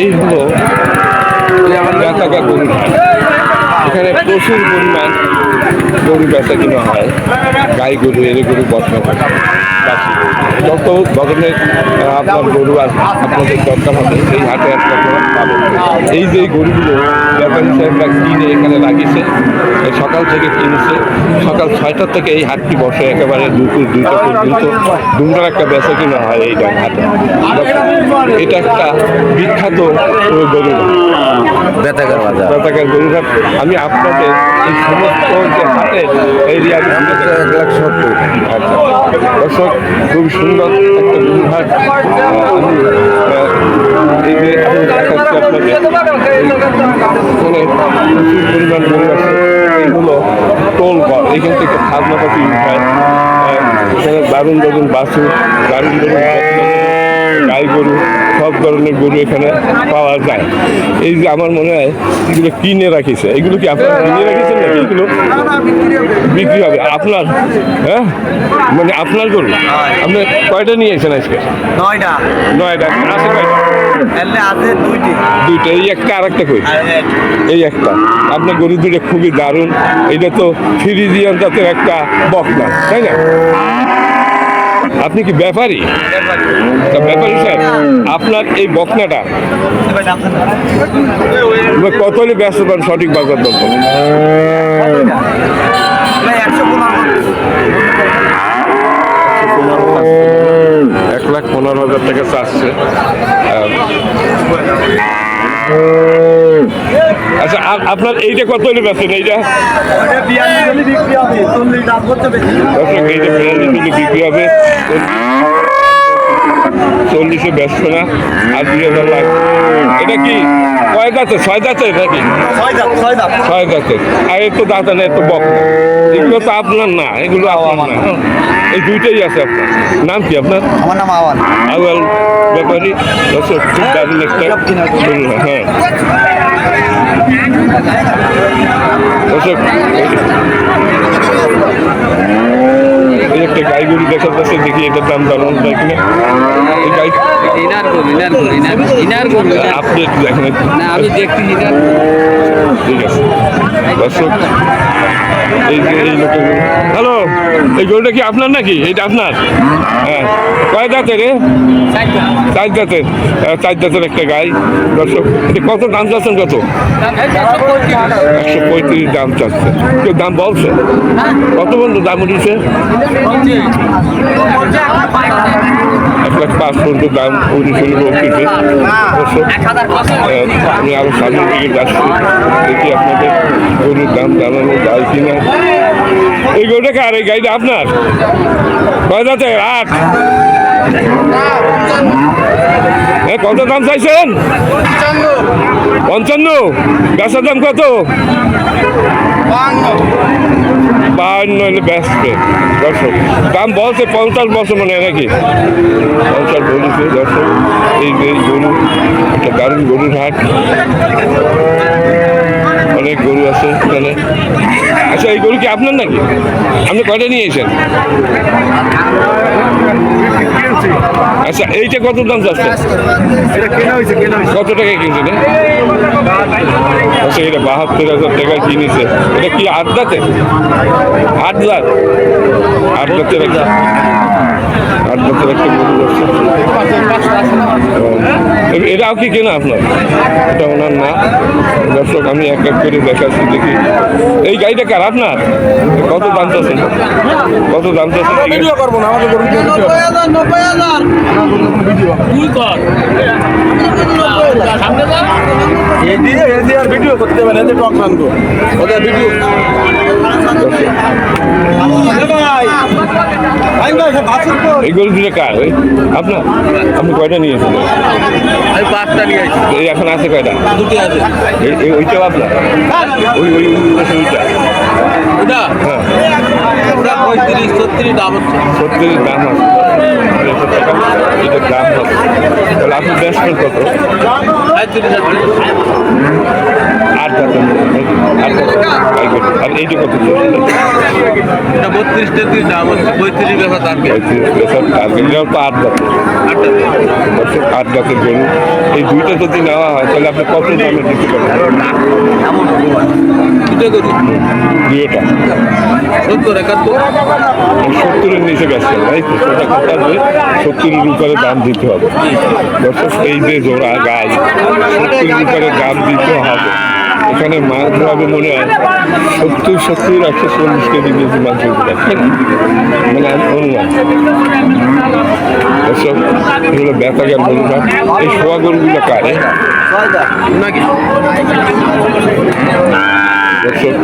এই হলো বেতাগা গরুর হাট। এখানে প্রচুর পরিমাণ গরু বেচা কিনা হয়, গাই গরু, এর গরু, বকনা গরু, যত ধরনের আপনার গরু আছে আপনাদের দরকার হবে এই হাটে আসলে আপনারা পাবেন। এই যে গরুগুলো ব্যাপারী সাহেবরা কিনে এখানে লাগিয়েছে, সকাল থেকে কিনেছে, সকাল 6টা থেকে এই হাটটি বসে একেবারে দুপুর 2টা পর্যন্ত দুমড়ার একটা বেচা কিনা হয় এই হাটে। এটা একটা বিখ্যাত গরু বেতাগার গরুর হাট। আমি আপনাদের এই সমস্ত যে হাটের এরিয়া 170। আচ্ছা দর্শক, খুব সুন্দর একটা গরুর হাট। এই যে আমি দেখাচ্ছি আপনাদের, এখানে প্রচুর পরিমাণ গরু আছে। এইগুলো টোল ঘর, এখান থেকে খাজনা পাতি উঠায়। এখানে দারুণ দারুণ বাছুর, দারুণ দারুণ গাই গরু, সব ধরনের গরু এখানে পাওয়া যায়। এই যে আমার মনে হয় এগুলো কিনে রাখিছে, এগুলো কি আপনারা কিনে রাখিছেন নাকি? এগুলো বিক্রি হবে আপনার? হ্যাঁ, মানে আপনার গরু। আপনি কয়টা নিয়েছেন আজকে? 9টা। আছে কয়টা? আছে 2টা। এই একটা আর একটা কই? এই একটা। আপনার গরু দুটো খুবই দারুণ। এটা তো ফ্রিজিয়ান জাতের একটা বকনা, তাই না? আপনি কি ব্যাপারী? ব্যাপারী সাহেব, আপনার এই বকনাটা কত হলে ব্যস্ত পান সঠিক বাজার দর? 1,15,000 টাকা চাচ্ছে। আচ্ছা, আপনার এইটা কত হলে বেচেন? এইটা বিক্রি হবে 40-এ বেচছে না, আর 2,000 লাগবে। এটা কি কয় দাঁতের? 6 দাঁতের নাকি? 6 দাঁতের। আর এত দাঁত না, এত বক না, এগুলো তো আপনার না, এগুলো আপনার না। এই 2টাই আছে আপনার। নাম কি আপনার? আমার নাম আওয়াল। আওয়াল ব্যাপারী। দর্শক, খুব দারুণ একটা। হ্যাঁ দর্শক, এই একটা গাই গরু দেখা যাচ্ছে, দেখি এটার দাম দারুণ যায় কিনা। এই গাই আপনি একটু দেখেন। আমি দেখছি। ঠিক আছে দর্শক, এই যে এই লোকের, হ্যালো, এই গরুটা কি আপনার নাকি? এটা আপনার? হ্যাঁ। কয় দাঁতের? 4 দাঁতের। 4 দাঁতের একটা গাই। দর্শক, এটা কত দাম চাচ্ছেন? কত? 135 দাম চাচ্ছে। কেউ দাম বলছে? কত বন্ধু দাম উঠেছে? 1,05,000 পর্যন্ত দাম উঠেছে বলতেছে। দর্শক, আমি আরো সামনের দিকে যাচ্ছি, দেখি আপনাদের গরুর দাম জানানো যায় কিনা। এই গরুটা কার? এই গাড়িটা আপনার? কয় দাঁতের? 8। কত দাম চাইছেন? 55। বেচার দাম কত? 52 হলে বেচবে। দর্শক, দাম বলছে 50 বছর মনে হয় নাকি? 50 বলেছে। দর্শক, এই যে গরু, একটা দারুণ গরুর হাট, অনেক গরু আছে এখানে। আচ্ছা, এই গরু কি আপনার নাকি? আপনি কয়টা নিয়েছেন? আচ্ছা, এইটা কত দাম চাচ্ছে? কত টাকায় কিনছেন? আচ্ছা, এটা 72,000 টাকায় কিনেছে। এটা কি 8 দাঁতের? 8 দাঁত। 8 দাঁতের একটা গরু আছে। এটাও কি কেনা আপনার? এটা ওনার না। দর্শক, আমি এক এক করে দেখাচ্ছি, দেখি। এই গাড়িটা কার? আপনার? কত দাম চাচ্ছেন? কত দাম চাচ্ছেন? করবো না, আমাদের ভিডিও করতে পারে। এই গরু দুটো কার? আপনার? আপনি কয়টা নিয়েছেন? আমি 5টা নিয়ে আসছি। এই এখন আছে কয়টা? 2টি আছে। ওইটাও আপনার? ওইটা ওটা হ্যাঁ ওটা 35-36 দাম হচ্ছে। 36 দাম আছে, 300 টাকা এটার দাম হবে। তাহলে আপনি বেচবেন কত? 35,000। আট জাতের মতো নাকি? আট জাতের গাই গরু। আর এইটা কত চলছে? এটা 32-33 দাম হচ্ছে, 35 বেচা টার্গেট। এটাও তো আট জাতের, দর্শক, আট জাতের গরু। এই দুইটা যদি নেওয়া হয় তাহলে আপনি কত দামে দিতে পারবেন? দুটো গরু দুইটা 70-71। 70-এর নিচে বেচছেন, তাই তো? সেটা কথা যে 70-এর উপরে দাম দিতে হবে। দর্শক, এই যে জোড়া গাই 70-এর উপরে দাম দিতে হবে। এখানে মাছ হবে মনে হয় 70-140 কেজি কেজি মাছ দিতে পারছে না, মানে অনুমান। দর্শক, এগুলো বেতাগার গরুটা। এই শোয়া গরুগুলো কারে নাকি দর্শক,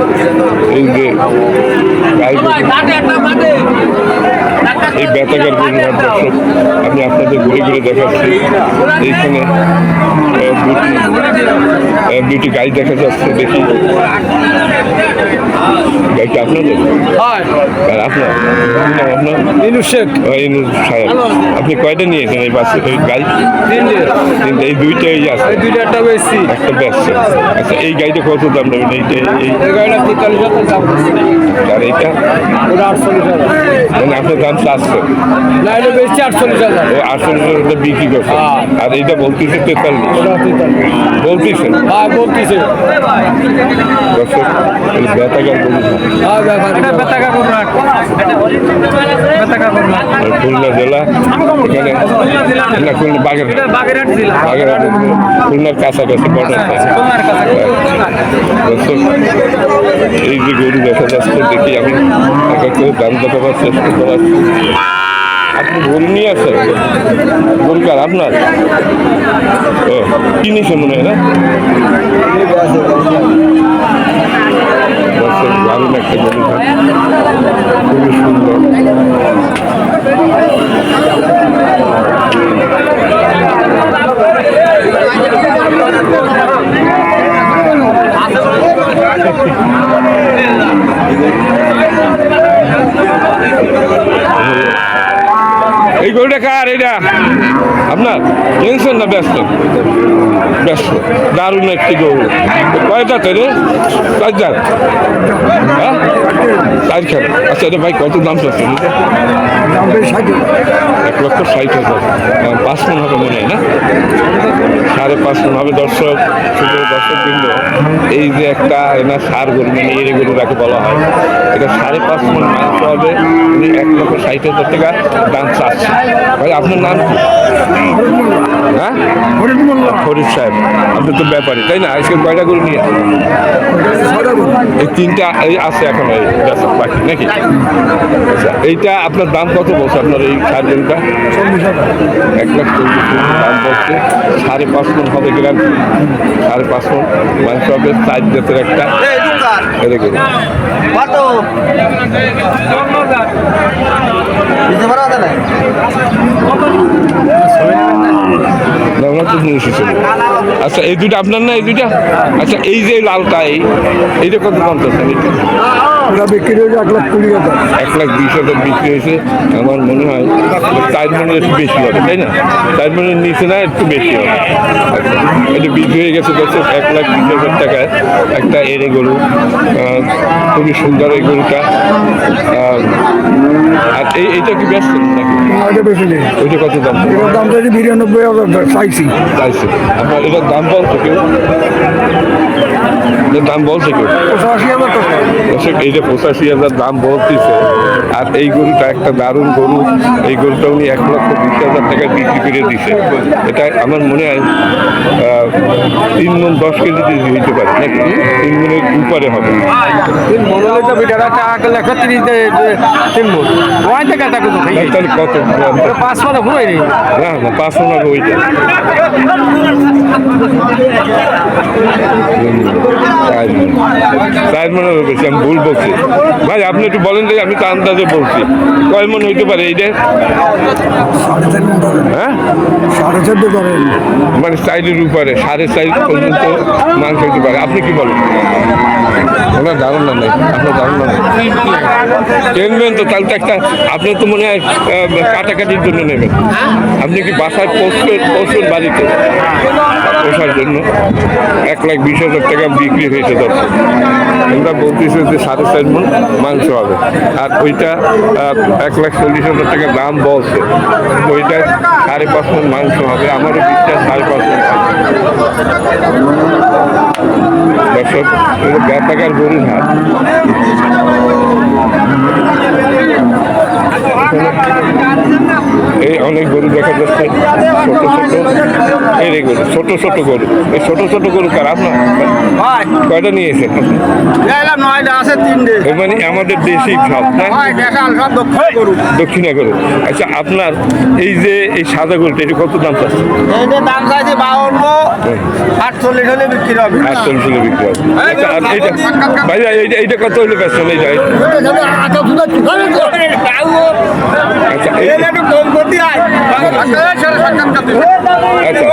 এই যে গাই গরু, এই বেতাগার গরুর দর্শক আমি আপনাদের ঘুরে ঘুরে দেখাচ্ছি। এইখানে দুটি গাই দেখা যাচ্ছে, দেখি গাইটা আপনাদের? আর আপনার আপনার ইনুস সাহেব, আপনি কয়টা নিয়েছেন এই বাসে ওই গাই? তিনটে। এই দুইটাই আছে, একটা বেচছে। আচ্ছা, এই গাইটা কত দাম নেবেন? এইটা আর এইটা মানে আপনার দাম চাচ্ছে? ও 48,000 বিক্রি করছে, আর এইটা বলতেছে 43 বলতেছেন। দর্শক, এই বেতাগার গরু খুলনা জেলা, এখানে না খুলনা বাগেরহাট খুলনার কাছাকাছি বর্ডার। দর্শক, এই যে গরু দেখা যাচ্ছে, দেখি আমি এক এক করে দাম দেখাবার চেষ্টা করাচ্ছি। আপনি গরু নিয়ে আসেন? গরু কার আপনার? ও, কিনেছেন মনে হয় না? দর্শক, দারুণ একটা গরু, খুবই সুন্দর। এই গরুটা কার? এটা আপনার? কিনছেন না ব্যস্ত? ব্যস্ত। দারুণ একটি গরু। কয় দাঁত রে? 4 দাঁত। হ্যাঁ, 4 খান। আচ্ছা, এটা ভাই কত দাম চাচ্ছেন? 1,60,000। 5 মণ হবে মনে হয় না? 5.5 মণ হবে। দর্শক, শুধু দর্শক কিন্তু এই যে একটা না সার গরু, মানে এর গরু যাকে বলা হয়, এটা 5.5 মণ মাংস হবে। উনি 1,60,000 টাকা দাম চাচ্ছে। ভাই, আপনার নাম কি? হ্যাঁ, ফরিদ সাহেব। আপনি তো ব্যাপারী, তাই না? আজকে কয়টা গরু নিয়ে? এই 3টা এই আছে এখন, এই বাকি নাকি? আচ্ছা, এইটা আপনার দাম কত বলছে আপনার এই সার গরুটা? 1,40,000 দাম বলছে। 5.5 মণ হবে গ্রাম, 5.5 মণ মাংস হবে। 4 জাতের একটা এটা গরু। আচ্ছা, এই দুইটা আপনার না? এই দুইটা? আচ্ছা, এই যে লালটা, এইটা কত দাম চাচ্ছেন? বিক্রি হয়েছে 1,20,000। 1,20,000 বিক্রি হয়েছে। আমার মনে হয় 4 মণের একটু বেশি হবে, তাই না? 4 মণের নিচে না, একটু বেশি হবে। আচ্ছা, এটা বিক্রি হয়ে গেছে। দেখছো, 1,20,000 টাকায় একটা এড়ে গরু। খুবই সুন্দর এই গরুটা। আর এইটা কি ব্যস্ত নাকি? বেশি নেই। ওইটা কত দাম? এটার দাম যদি 92,000 চাইছি। চাইছে আপনার? এটার দাম বলছে কেউ? এটার দাম বলছে কেউ? 85,000 টাকা। এইটা 85,000 দাম বলতেছে। আর এই গরুটা একটা দারুণ গরু। এই গরুটা উনি 1,20,000 টাকা বিক্রি করে দিছে। এটা আমার মনে হয় 3 মণ 10 কেজি হইতে পারে নাকি? 3 মণের উপরে হবে। তাহলে কত? না না, 5 মণ হবে ওইটা। 4 মণের বেশি, আমি ভুল বলছি। ভাই, আপনি একটু বলেন যে, আমি তো আন্দাজে বলছি। কয় মণ হইতে পারে এইটা? হ্যাঁ, 14.5 ধরেন। মানে 4-এর উপরে, 4.5 পর্যন্ত মাংস হইতে পারে। আপনি কি বলেন? ওনার ধারণা নেই, আপনার ধারণা নেই। কিনবেন তো তাহলে তো একটা, আপনি তো মনে হয় কাটাকাটির জন্য নেবেন। আপনি কি বাসায় পশুর বাড়িতে পোষার জন্য 1,20,000 টাকা বিক্রি হয়েছে দর্শক। আমরা বলতেছি যে 4.5 মণ মাংস হবে, আর ওইটা 1,40,000 টাকা দাম বলছে, ওইটা 5.5 মণ মাংস হবে। আমারও বিশ্বাস 5.5 মণ দর্শক, ব্যাপাকার গরুর হাট। এই অনেক গরু দেখা যাচ্ছে, ছোট ছোট, এই গরু ছোট ছোট গরু, এই ছোট ছোট গরু কার আপনার? কয়টা নিয়েছেন আপনি? মানে আমাদের দেশি সব না, দক্ষিণা গরু। আচ্ছা, আপনার এই যে এই সাদা গরুটা, এটা কত দাম চাচ্ছে? দাম চাইছে 52, 48 হলে বিক্রি হবে। 48 হলে বিক্রি হবে। আচ্ছা, আর এইটা ভাইয়া এইটা কত হলে বেচছেন? এইটা আচ্ছা, কম করতে হয়। আচ্ছা,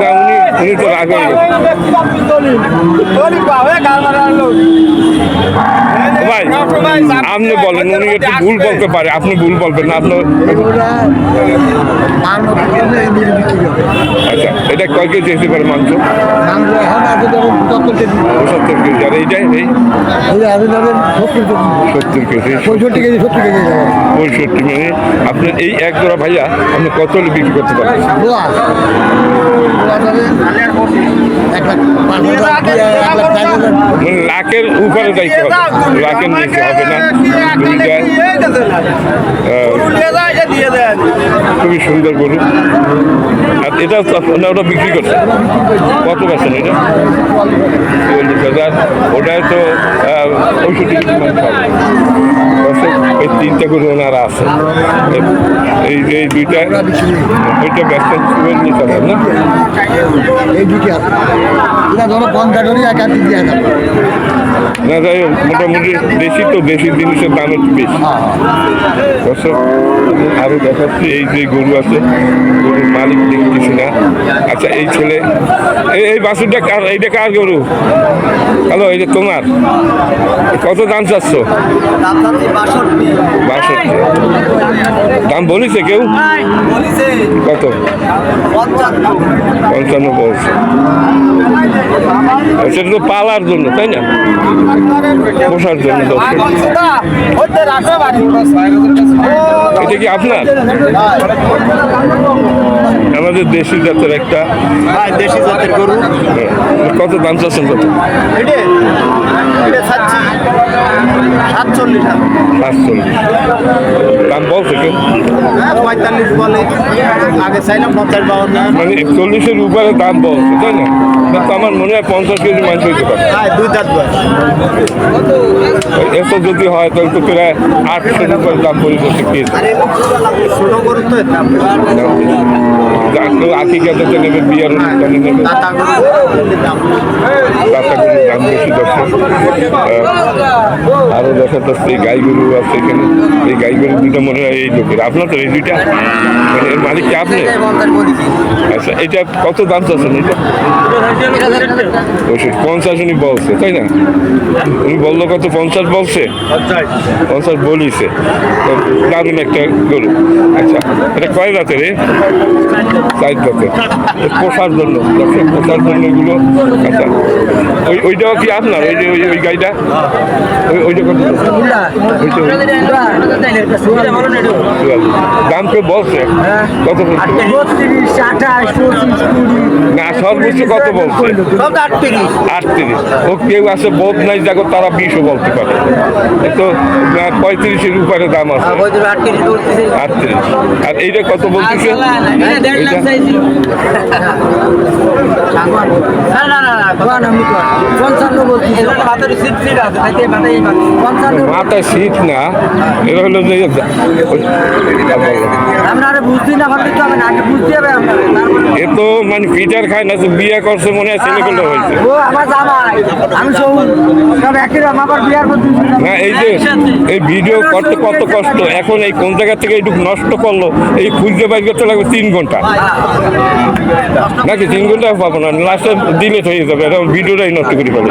না, উনি তো রাগ হয়ে গেছে। ভাই আপনি বলেন, উনি একটু ভুল বলতে পারে, আপনি ভুল বলবেন না আপনার। আচ্ছা, এটা কয় কেজি হতে পারে মাংস? 75 কেজি। আর এইটাই এই 70 কেজি। 65 KG 70 KG 65। মানে আপনার এই এক জোড়া ভাইয়া আপনি কত হলে বিক্রি করতে পারবেন? মানে লাখের উপরে যাইতে হবে, লাখের নিচে হবে না। খুবই সুন্দর গরু। আর এটা ওটা বিক্রি করছে কত বেছেন? এটা 40,000। ওটাই তো 65 কেজি মাংস হবে। এই 3টা গরু ওনারা আছে, এই যে দুইটা ব্যবসা 40,000 না? এই দুটি আছে, এটা ধরো 50 একাধিক দিয়ে যাবে। না, যাই হোক, মোটামুটি দেশি তো, দেশি জিনিসের দাম একটু বেশি। দর্শক, আরো দেখাচ্ছি এই যে গরু আছে, গরুর মালিক দেখতেছি না। আচ্ছা, এই ছেলে, এই বাছুরটা কার? এইটা কার গরু? হ্যালো, এইটা তোমার? কত দাম চাচ্ছ? 62। দাম বলিছে কেউ? কত? 55 বলছে। সেটা তো পালার জন্য, তাই না? পোষার জন্য। এটা কি আপনার? আমাদের দেশি জাতের একটা, দেশি জাতের গরু। কত দাম চাচ্ছেন? কত? 47। দাম বলছে কেউ? 45 বলে, আগে চাইলাম 50-52। মানে 40-এর উপরে দাম বলছে, তাই না? তো আমার মনে হয় 50 কেজি মাংস হইতে পারে। দুই দাঁত বয়স। এত যদি হয় তাহলে তো প্রায় 800 উপরে দাম পড়ে যাচ্ছে কেজি। ছোট গরু তো দাম কেউ আকিকাতে নেবে, বিয়ার অনুষ্ঠানে নেবে, দাতা গরু দাম। বাচ্চাগুলোর দাম বেশি। দর্শক, আরো দেখা যাচ্ছে এই গাই গরু আছে এখানে। এই গাই গরু দুটো মনে হয় এই লোকের। আপনার তো এই দুইটা, মানে এর মালিক কি আপনি? আচ্ছা, এটা কত দাম চাচ্ছেন? এটা 50 উনি বলছে, তাই না? উনি বললো কত? 50 বলছে, 50 বলিছে। তো দারুণ একটা গরু। আচ্ছা, এটা কয় রাতের? 4 রাতের। পোষার জন্য, দর্শক, পোষার জন্য এগুলো। আচ্ছা, ওইটাও কি আপনার? ওই গাড়িটা, ওইটা কত? দাম কেউ বলছে? কত বলছে? 32, 28, 25, 20। না, সর্বোচ্চ কত বলছে? 38। ও কেউ আছে বোধ নাই যাগো, তারা 20ও বলতে পারে। তো 35-এর উপরে দাম আছে। 38। আর এইটা কত বলতেছে? মাথায় শীত না, এটা হলো যে বুঝতে না পারলে তো হবে না, আগে বুঝতে হবে আপনাকে। তারপরে এ তো মানে ফিটার খায় না, তো বিয়ে করছে মনে হয় ছেলে পেলে হয়েছে। ও আমার জামাই, আমি সবুজ, সব একই রকম, আবার বিয়ার করতে না এই যে এই ভিডিও করতে কত কষ্ট, এখন এই কোন জায়গা থেকে এইটুকু নষ্ট করলো, এই খুঁজতে বাইর করতে লাগবে 3 ঘন্টা নাকি 3 ঘন্টা পাবো না, লাস্টে ডিলেট হয়ে যাবে, এখন ভিডিওটাই নষ্ট করে ফেলো।